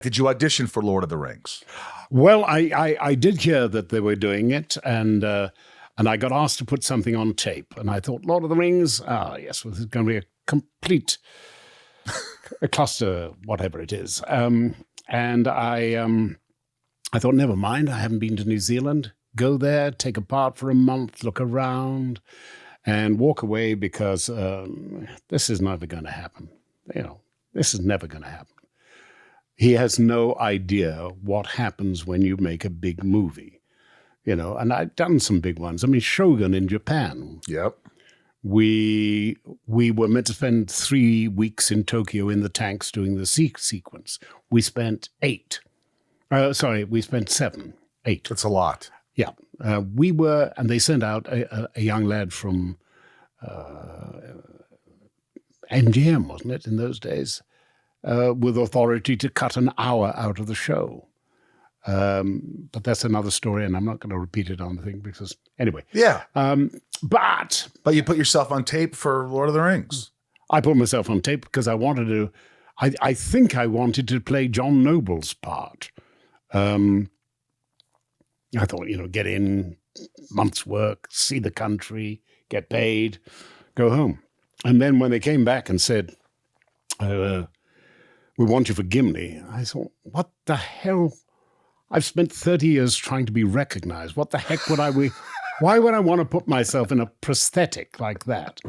Did you audition for Lord of the Rings? Well, I did hear that they were doing it, and I got asked to put something on tape, and I thought, Lord of the Rings, yes, well, this is going to be a complete a cluster, whatever it is. And I thought, never mind, I haven't been to New Zealand. Go there, take a part for a month, look around, and walk away because this is never going to happen. This is never going to happen. He has no idea what happens when you make a big movie, and I've done some big ones. I mean, Shogun in Japan. Yep. We were meant to spend 3 weeks in Tokyo in the tanks doing the sequence. We spent 8. We spent 7, 8. That's a lot. Yeah. We were, and they sent out a young lad from MGM, wasn't it, in those days? With authority to cut an hour out of the show. But that's another story, and I'm not going to repeat it on the thing because, anyway. Yeah. But you put yourself on tape for Lord of the Rings. I put myself on tape because I wanted to, I think I wanted to play John Noble's part. I thought, get in, month's work, see the country, get paid, go home. And then when they came back and said, we want you for GIMLI. I thought, what the hell? I've spent 30 years trying to be recognized. What the heck would why would I want to put myself in a prosthetic like that?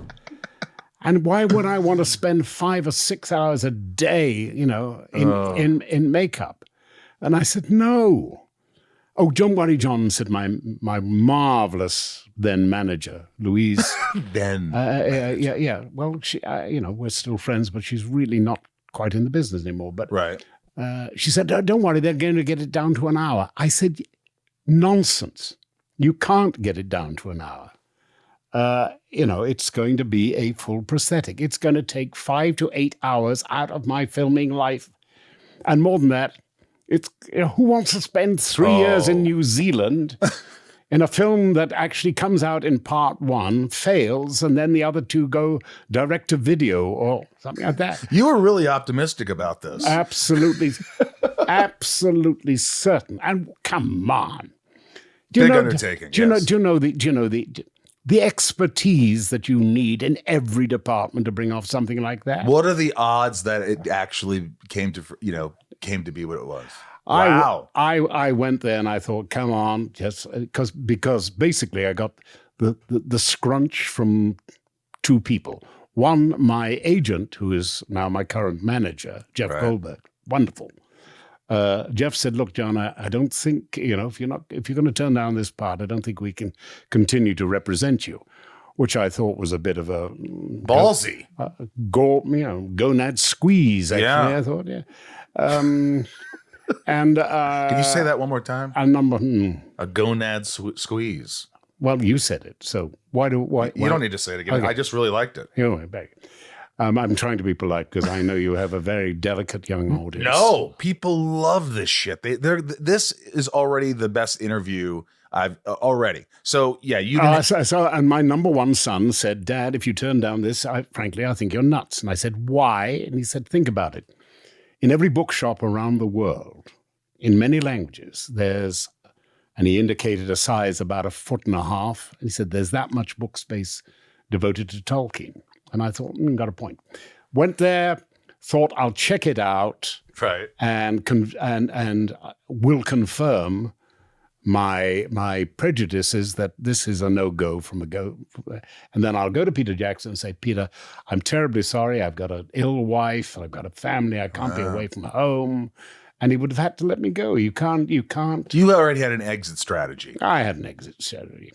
And why would I want to spend 5 or 6 hours a day, in makeup? And I said, no. Oh, don't worry, John, said my marvelous then manager, Louise. Then. Yeah. Well, she, we're still friends, but she's really not quite in the business anymore. But right. She said, don't worry, they're going to get it down to an hour. I said, nonsense. You can't get it down to an hour. It's going to be a full prosthetic. It's going to take 5 to 8 hours out of my filming life. And more than that, it's who wants to spend 3 years in New Zealand in a film that actually comes out in part 1, fails, and then the other 2 go direct to video or something like that. You were really optimistic about this. Absolutely, absolutely certain. And come on, big undertaking. Do you know the expertise that you need in every department to bring off something like that? What are the odds that it actually came to be what it was? Wow. I went there and I thought, come on, just because basically I got the scrunch from 2 people. One, my agent, who is now my current manager, Jeff Goldberg, wonderful. Jeff said, look, John, I don't think, if you're going to turn down this part, I don't think we can continue to represent you, which I thought was a bit of a ballsy, gonad squeeze. Actually, yeah. I thought, yeah. And can you say that one more time? A gonad squeeze. Well, you said it, so why? You don't need to say it again. Okay. I just really liked it. Anyway, back. I'm trying to be polite because I know you have a very delicate young audience. No, people love this shit. This is already the best interview I've already. So yeah, and my number 1 son said, Dad, if you turn down this, frankly, I think you're nuts. And I said, why? And he said, think about it. In every bookshop around the world, in many languages, there's, and he indicated a size about 1.5 feet. And he said, there's that much book space devoted to Tolkien. And I thought, got a point. Went there, thought I'll check it out, right, and will confirm my prejudice is that this is a no-go from a go. And then I'll go to Peter Jackson and say, Peter, I'm terribly sorry. I've got an ill wife. I've got a family. I can't be away from home. And he would have had to let me go. You can't. You already had an exit strategy. I had an exit strategy.